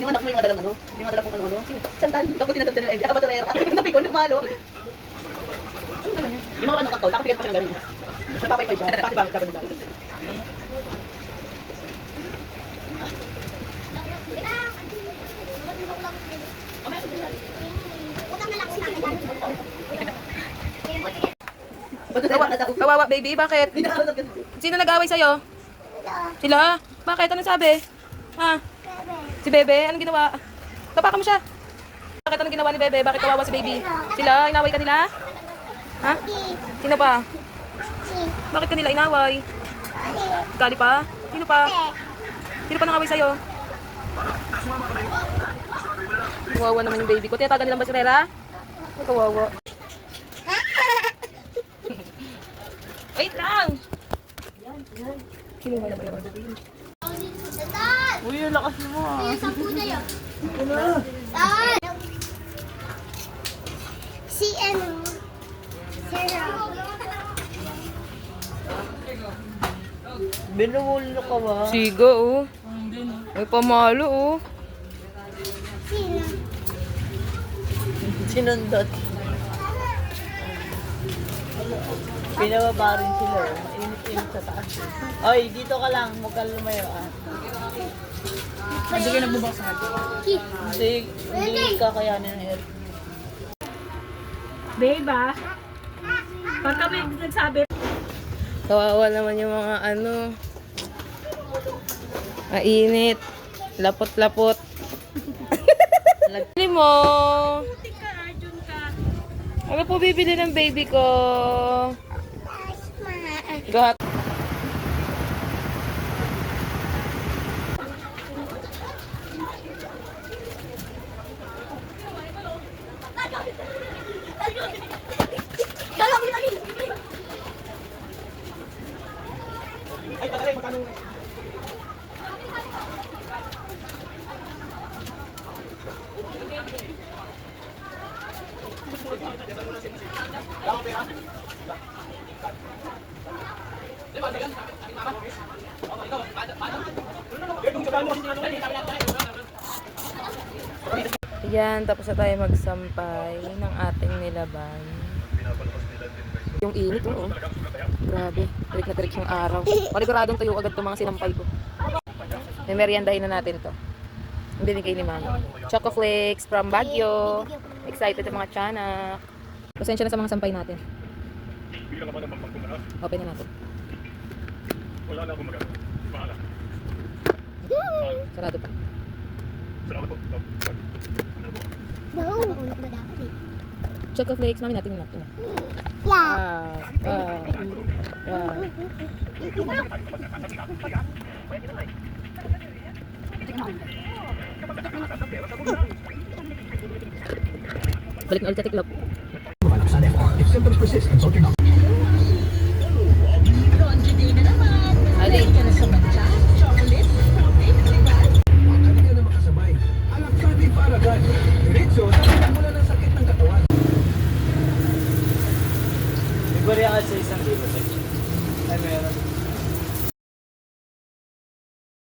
Yung anak mo yung madalang ano? Yung madalang kong ano? Sandal, tapos tinatanda na MJ. Ako ba ito na napikon ng malo? Yung mga ano kakao, tapos pigat pa siyang gano'n. Napapay pa siya, tapos bakit ka ba nila? Kawawa baby, bakit? Sino nag-away sa'yo? Sila? Bakit? Anong sabi? Ha? Si Bebe? Anong ginawa? Tapakan mo siya. Bakit anong ginawa ni Bebe? Bakit kawawa si baby? Sila? Inaway ka nila? Ha? Sino pa? Bakit kanila inaway? Gali pa? Sino pa? Sino pa nangaway sa'yo? Kawawa naman yung baby ko. Tinatagan nilang ba si Rera? Kawawa. Wait lang! Sino ba naman naman? Uy, ang lakas mo ah. Si ano? Sarah. Binuwulo ka ba? Siga oh. May pamalo oh. Sino? Sinundot. Pinababa rin sila. Mainit-init sa taas. Oy, dito ka lang. Huwag ka lumayo ah. Hindi kayo nagbubaksa natin. Hindi kakayanin ng air. Babe ah, pag kami nagsabi, Kawawa naman yung mga ano. Mainit. Lapot-lapot. Lagli mo. Ano po bibili ng baby ko? Gat. ay tagay, magkano? Yan, tapos na tayo magsampay ng ating nilaban. Yung init, oo. Grabe, tarik na tarik yung araw. Paniguradong tuyo agad itong mga sinampay ko. May meriendahin na natin to. Ang binigay ni Mama. Choco Flakes from Baguio. Excited yung mga tiyanak. Pasensya na sa mga sampay natin. Open na natin. Wala na akong magagawa. Bahala. Sarado pa. Salamat po. No. Ulit ba dapat eh? Choco Flakes, mami natin yun. Yeah. Wow. Balik na ulit sa tiklop. Ali. Siguro yan sa isang libo. Ay, meron.